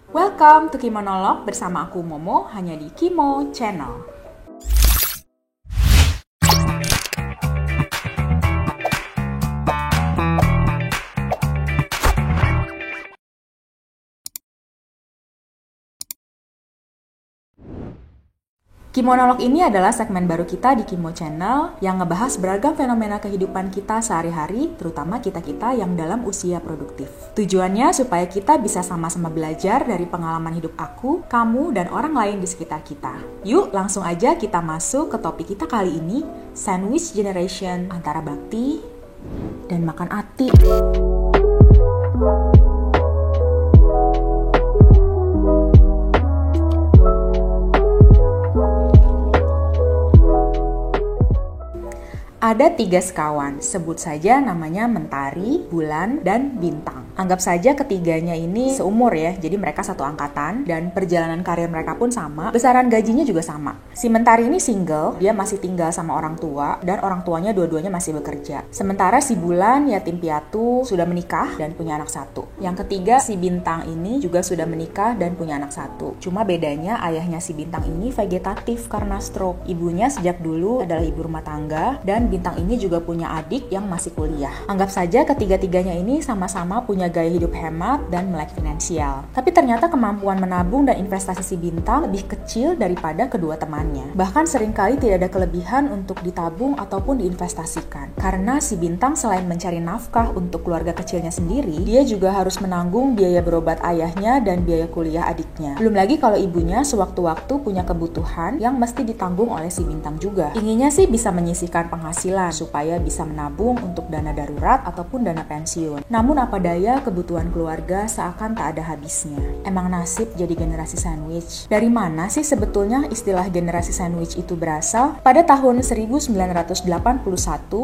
Welcome to Kimonolog bersama aku Momo hanya di Kimo Channel. Kimonolog ini adalah segmen baru kita di Kimo Channel yang ngebahas beragam fenomena kehidupan kita sehari-hari, terutama kita-kita yang dalam usia produktif. Tujuannya supaya kita bisa sama-sama belajar dari pengalaman hidup aku, kamu, dan orang lain di sekitar kita. Yuk, langsung aja kita masuk ke topik kita kali ini, Sandwich Generation antara bakti dan makan ati. Ada 3 sekawan, sebut saja namanya Mentari, Bulan, dan Bintang. Anggap saja ketiganya ini seumur ya, jadi mereka satu angkatan dan perjalanan karir mereka pun sama, besaran gajinya juga sama. Si Mentari ini single, dia masih tinggal sama orang tua dan orang tuanya dua-duanya masih bekerja. Sementara si Bulan yatim piatu sudah menikah dan punya anak 1. Yang ketiga si Bintang ini juga sudah menikah dan punya anak 1. Cuma bedanya ayahnya si Bintang ini vegetatif karena stroke. Ibunya sejak dulu adalah ibu rumah tangga dan Bintang ini juga punya adik yang masih kuliah. Anggap saja ketiga-tiganya ini sama-sama punya gaya hidup hemat dan melek finansial. Tapi ternyata kemampuan menabung dan investasi si Bintang lebih kecil daripada kedua temannya. Bahkan seringkali tidak ada kelebihan untuk ditabung ataupun diinvestasikan. Karena si Bintang selain mencari nafkah untuk keluarga kecilnya sendiri, dia juga harus menanggung biaya berobat ayahnya dan biaya kuliah adiknya. Belum lagi kalau ibunya sewaktu-waktu punya kebutuhan yang mesti ditanggung oleh si Bintang juga. Inginnya sih bisa menyisihkan penghasilan supaya bisa menabung untuk dana darurat ataupun dana pensiun. Namun apa daya, kebutuhan keluarga seakan tak ada habisnya. Emang nasib jadi generasi sandwich. Dari mana sih sebetulnya istilah generasi sandwich itu berasal? Pada tahun 1981,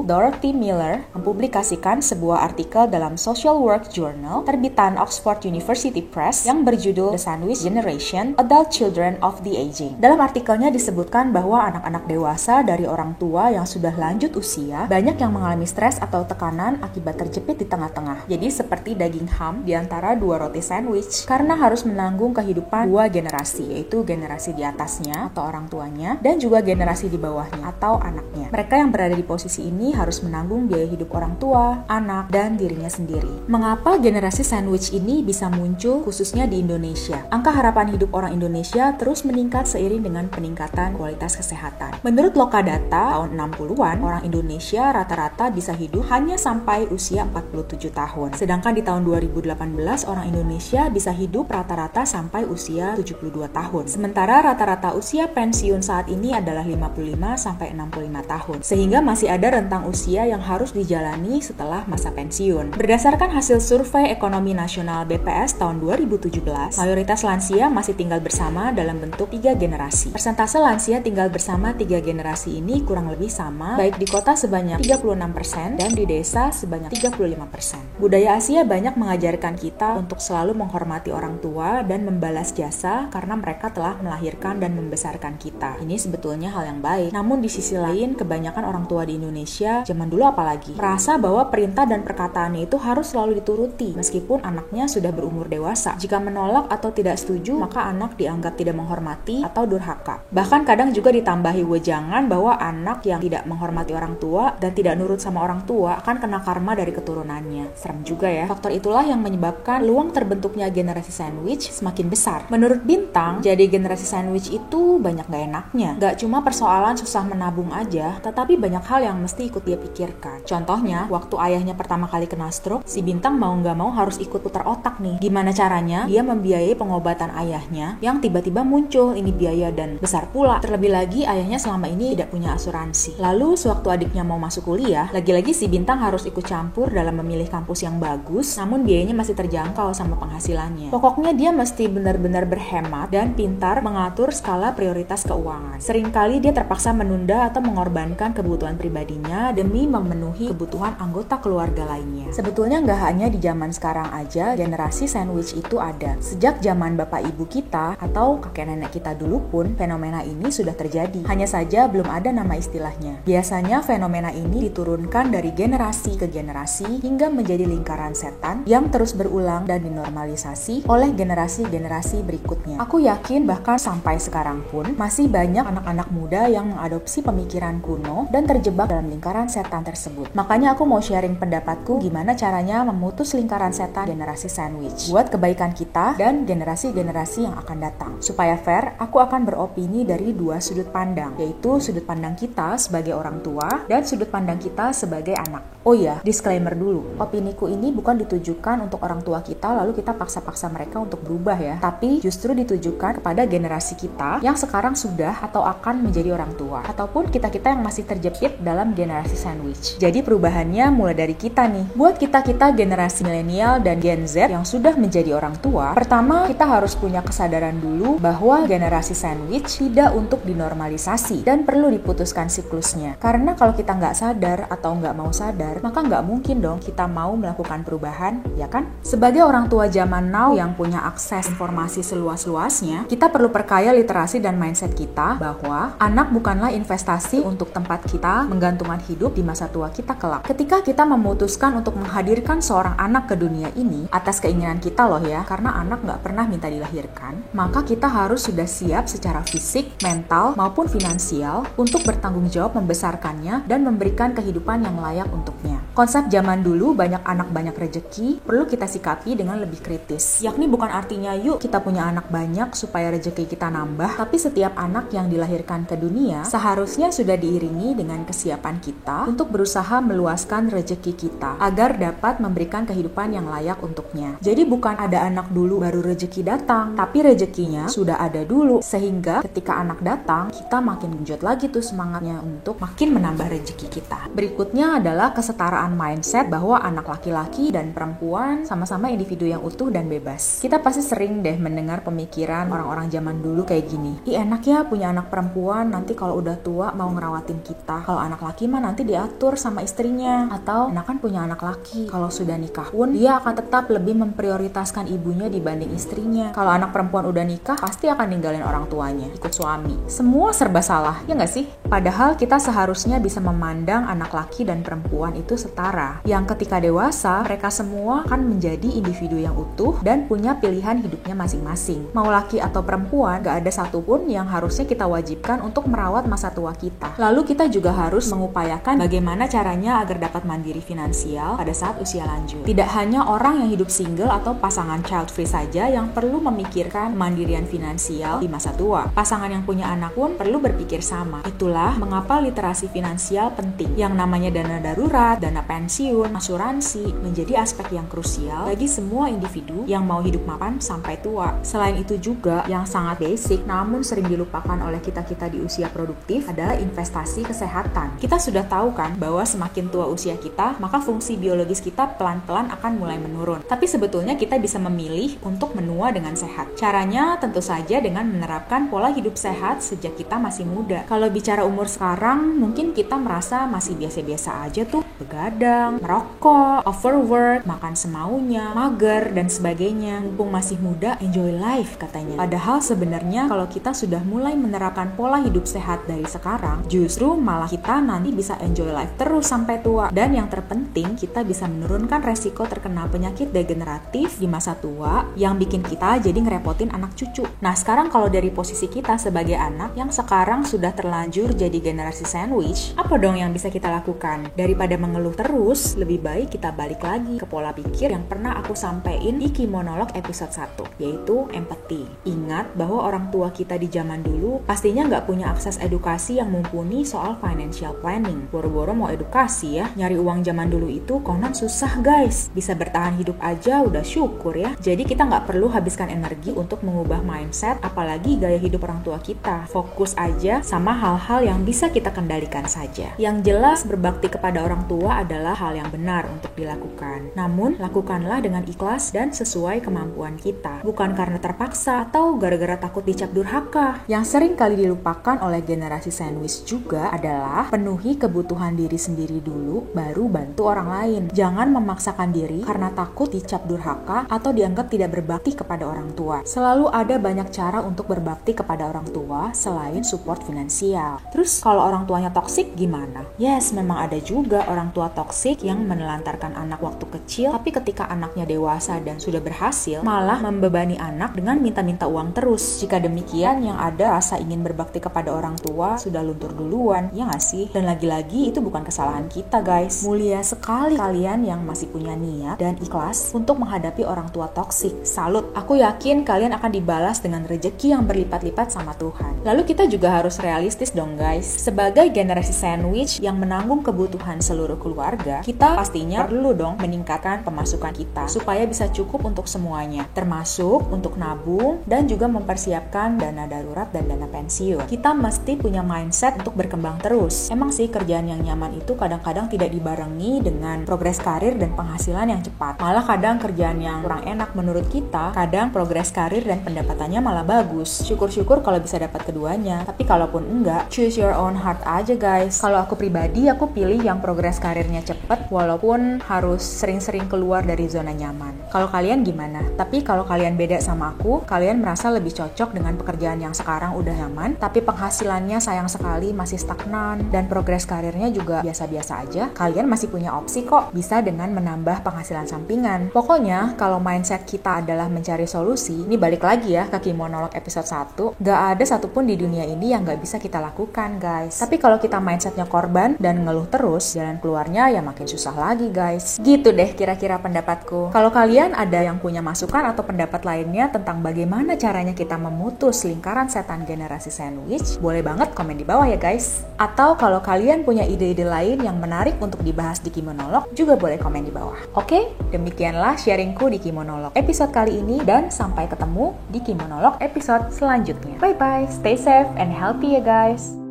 Dorothy Miller mempublikasikan sebuah artikel dalam Social Work Journal terbitan Oxford University Press yang berjudul The Sandwich Generation: Adult Children of the Aging. Dalam artikelnya disebutkan bahwa anak-anak dewasa dari orang tua yang sudah lanjut usia, banyak yang mengalami stres atau tekanan akibat terjepit di tengah-tengah. Jadi seperti daging ham di antara 2 roti sandwich, karena harus menanggung kehidupan 2 generasi, yaitu generasi di atasnya atau orang tuanya, dan juga generasi di bawahnya atau anaknya. Mereka yang berada di posisi ini harus menanggung biaya hidup orang tua, anak, dan dirinya sendiri. Mengapa generasi sandwich ini bisa muncul khususnya di Indonesia? Angka harapan hidup orang Indonesia terus meningkat seiring dengan peningkatan kualitas kesehatan. Menurut Lokadata, tahun 60-an, orang Indonesia rata-rata bisa hidup hanya sampai usia 47 tahun. Sedangkan di tahun 2018, orang Indonesia bisa hidup rata-rata sampai usia 72 tahun. Sementara rata-rata usia pensiun saat ini adalah 55 sampai 65 tahun. Sehingga masih ada rentang usia yang harus dijalani setelah masa pensiun. Berdasarkan hasil survei ekonomi nasional BPS tahun 2017, mayoritas lansia masih tinggal bersama dalam bentuk 3 generasi. Persentase lansia tinggal bersama 3 generasi ini kurang lebih sama, baik di kota sebanyak 36% dan di desa sebanyak 35%. Budaya Asia banyak mengajarkan kita untuk selalu menghormati orang tua dan membalas jasa karena mereka telah melahirkan dan membesarkan kita. Ini sebetulnya hal yang baik. Namun di sisi lain, kebanyakan orang tua di Indonesia, zaman dulu apalagi, merasa bahwa perintah dan perkataannya itu harus selalu dituruti meskipun anaknya sudah berumur dewasa. Jika menolak atau tidak setuju, maka anak dianggap tidak menghormati atau durhaka. Bahkan kadang juga ditambahi wejangan bahwa anak yang tidak menghormati orang tua dan tidak nurut sama orang tua akan kena karma dari keturunannya. Serem juga ya. Faktor itulah yang menyebabkan peluang terbentuknya generasi sandwich semakin besar. Menurut Bintang, jadi generasi sandwich itu banyak gak enaknya. Gak cuma persoalan susah menabung aja, tetapi banyak hal yang mesti ikut dia pikirkan. Contohnya, waktu ayahnya pertama kali kena stroke, si Bintang mau gak mau harus ikut putar otak nih. Gimana caranya dia membiayai pengobatan ayahnya yang tiba-tiba muncul ini biaya dan besar pula. Terlebih lagi ayahnya selama ini tidak punya asuransi. Lalu sewaktu adiknya mau masuk kuliah, lagi-lagi si Bintang harus ikut campur dalam memilih kampus yang bagus, namun biayanya masih terjangkau sama penghasilannya. Pokoknya dia mesti benar-benar berhemat dan pintar mengatur skala prioritas keuangan. Seringkali dia terpaksa menunda atau mengorbankan kebutuhan pribadinya demi memenuhi kebutuhan anggota keluarga lainnya. Sebetulnya nggak hanya di zaman sekarang aja generasi sandwich itu ada. Sejak zaman bapak ibu kita atau kakek nenek kita dulu pun fenomena ini sudah terjadi. Hanya saja belum ada nama istilahnya. Biasanya fenomena ini diturunkan dari generasi ke generasi hingga menjadi lingkaran setan kejahatan yang terus berulang dan dinormalisasi oleh generasi-generasi berikutnya. Aku yakin bahkan sampai sekarang pun masih banyak anak-anak muda yang mengadopsi pemikiran kuno dan terjebak dalam lingkaran setan tersebut. Makanya aku mau sharing pendapatku gimana caranya memutus lingkaran setan generasi sandwich buat kebaikan kita dan generasi-generasi yang akan datang. Supaya fair, aku akan beropini dari dua sudut pandang, yaitu sudut pandang kita sebagai orang tua dan sudut pandang kita sebagai anak. Oh iya, disclaimer dulu, opiniku ini bukan ditujukan untuk orang tua kita lalu kita paksa-paksa mereka untuk berubah ya, tapi justru ditujukan kepada generasi kita yang sekarang sudah atau akan menjadi orang tua, ataupun kita-kita yang masih terjepit dalam generasi sandwich. Jadi perubahannya mulai dari kita nih. Buat kita-kita generasi milenial dan Gen Z yang sudah menjadi orang tua, pertama kita harus punya kesadaran dulu bahwa generasi sandwich tidak untuk dinormalisasi dan perlu diputuskan siklusnya. Karena kalau kita nggak sadar atau nggak mau sadar, maka nggak mungkin dong kita mau melakukan perubahan, ya kan? Sebagai orang tua zaman now yang punya akses informasi seluas-luasnya, kita perlu perkaya literasi dan mindset kita bahwa anak bukanlah investasi untuk tempat kita menggantungkan hidup di masa tua kita kelak. Ketika kita memutuskan untuk menghadirkan seorang anak ke dunia ini atas keinginan kita loh ya, karena anak nggak pernah minta dilahirkan, maka kita harus sudah siap secara fisik, mental, maupun finansial untuk bertanggung jawab membesarkannya dan memberikan kehidupan yang layak untuknya. Konsep zaman dulu banyak anak banyak rejeki perlu kita sikapi dengan lebih kritis. Yakni bukan artinya yuk kita punya anak banyak supaya rejeki kita nambah, tapi setiap anak yang dilahirkan ke dunia seharusnya sudah diiringi dengan kesiapan kita untuk berusaha meluaskan rejeki kita agar dapat memberikan kehidupan yang layak untuknya. Jadi bukan ada anak dulu baru rejeki datang, tapi rejekinya sudah ada dulu sehingga ketika anak datang kita makin genjot lagi tuh semangatnya untuk makin menambah rejeki kita. Berikutnya adalah kesetaraan mindset bahwa anak laki-laki dan perempuan sama-sama individu yang utuh dan bebas. Kita pasti sering deh mendengar pemikiran orang-orang zaman dulu kayak gini. Ih enak ya punya anak perempuan, nanti kalau udah tua mau ngerawatin kita. Kalau anak laki mah nanti diatur sama istrinya. Atau enak kan punya anak laki, kalau sudah nikah pun dia akan tetap lebih memprioritaskan ibunya dibanding istrinya. Kalau anak perempuan udah nikah pasti akan ninggalin orang tuanya, ikut suami. Semua serba salah, ya nggak sih? Padahal kita seharusnya bisa memandang anak laki dan perempuan itu setara, yang ketika dewasa mereka semua akan menjadi individu yang utuh dan punya pilihan hidupnya masing-masing. Mau laki atau perempuan, gak ada satupun yang harusnya kita wajibkan untuk merawat masa tua kita. Lalu kita juga harus mengupayakan bagaimana caranya agar dapat mandiri finansial pada saat usia lanjut. Tidak hanya orang yang hidup single atau pasangan child free saja yang perlu memikirkan mandirian finansial di masa tua. Pasangan yang punya anak pun perlu berpikir sama. Itulah mengapa literasi finansial penting. Yang namanya dana darurat, dana pensiun, asuransi menjadi aspek yang krusial bagi semua individu yang mau hidup mapan sampai tua. Selain itu juga yang sangat basic namun sering dilupakan oleh kita-kita di usia produktif adalah investasi kesehatan. Kita sudah tahu kan bahwa semakin tua usia kita, maka fungsi biologis kita pelan-pelan akan mulai menurun. Tapi sebetulnya kita bisa memilih untuk menua dengan sehat. Caranya tentu saja dengan menerapkan pola hidup sehat sejak kita masih muda. Kalau bicara umur sekarang, mungkin kita merasa masih biasa-biasa aja tuh, begadang, merokok, overwork, makan semaunya, mager, dan sebagainya. Mumpung masih muda, enjoy life katanya. Padahal sebenarnya kalau kita sudah mulai menerapkan pola hidup sehat dari sekarang, justru malah kita nanti bisa enjoy life terus sampai tua. Dan yang terpenting, kita bisa menurunkan resiko terkena penyakit degeneratif di masa tua yang bikin kita jadi ngerepotin anak cucu. Nah sekarang kalau dari posisi kita sebagai anak yang sekarang sudah terlanjur jadi generasi sandwich, apa dong yang bisa kita lakukan? Daripada mengeluh terus, lebih baik kita balik lagi ke pola pikir yang pernah aku sampein di Key Monolog episode 1, yaitu empati. Ingat bahwa orang tua kita di zaman dulu pastinya nggak punya akses edukasi yang mumpuni soal financial planning. Boro-boro mau edukasi ya, nyari uang zaman dulu itu konon susah guys. Bisa bertahan hidup aja udah syukur ya. Jadi kita nggak perlu habiskan energi untuk mengubah mindset, apalagi gaya hidup orang tua kita. Fokus aja sama hal-hal yang bisa kita kendalikan saja. Yang jelas berbakti kepada orang tua adalah hal yang benar untuk dilakukan. Namun, lakukanlah dengan ikhlas dan sesuai kemampuan kita. Bukan karena terpaksa atau gara-gara takut dicap durhaka. Yang sering kali dilupakan oleh generasi sandwich juga adalah penuhi kebutuhan diri sendiri dulu, baru bantu orang lain. Jangan memaksakan diri karena takut dicap durhaka atau dianggap tidak berbakti kepada orang tua. Selalu ada banyak cara untuk berbakti kepada orang tua selain support finansial. Terus kalau orang tuanya toksik gimana? Yes, memang ada juga orang orang tua toksik yang menelantarkan anak waktu kecil, tapi ketika anaknya dewasa dan sudah berhasil, malah membebani anak dengan minta-minta uang terus. Jika demikian, yang ada rasa ingin berbakti kepada orang tua sudah luntur duluan, ya nggak sih? Dan lagi-lagi itu bukan kesalahan kita, guys. Mulia sekali kalian yang masih punya niat dan ikhlas untuk menghadapi orang tua toksik. Salut. Aku yakin kalian akan dibalas dengan rejeki yang berlipat-lipat sama Tuhan. Lalu kita juga harus realistis dong, guys. Sebagai generasi sandwich yang menanggung kebutuhan seluruh keluarga, kita pastinya perlu dong meningkatkan pemasukan kita supaya bisa cukup untuk semuanya, termasuk untuk nabung dan juga mempersiapkan dana darurat dan dana pensiun. Kita mesti punya mindset untuk berkembang terus. Emang sih kerjaan yang nyaman itu kadang-kadang tidak dibarengi dengan progres karir dan penghasilan yang cepat. Malah kadang kerjaan yang kurang enak menurut kita, kadang progres karir dan pendapatannya malah bagus. Syukur-syukur kalau bisa dapat keduanya. Tapi kalaupun enggak, choose your own heart aja, guys. Kalau aku pribadi, aku pilih yang progres karirnya cepet walaupun harus sering-sering keluar dari zona nyaman. Kalau kalian gimana? Tapi kalau kalian beda sama aku, kalian merasa lebih cocok dengan pekerjaan yang sekarang udah nyaman, tapi penghasilannya sayang sekali masih stagnan dan progres karirnya juga biasa-biasa aja, kalian masih punya opsi kok, bisa dengan menambah penghasilan sampingan. Pokoknya, kalau mindset kita adalah mencari solusi, ini balik lagi ya ke Kimonolog episode 1, gak ada satupun di dunia ini yang gak bisa kita lakukan, guys. Tapi kalau kita mindsetnya korban dan ngeluh terus, jalan keluarnya ya makin susah lagi, guys. Gitu deh kira-kira pendapatku. Kalau kalian ada yang punya masukan atau pendapat lainnya tentang bagaimana caranya kita memutus lingkaran setan generasi sandwich, boleh banget komen di bawah ya, guys. Atau kalau kalian punya ide-ide lain yang menarik untuk dibahas di Kimonolog, juga boleh komen di bawah. Oke, demikianlah sharingku di Kimonolog episode kali ini, dan sampai ketemu di Kimonolog episode selanjutnya. Bye-bye, stay safe and healthy ya, guys.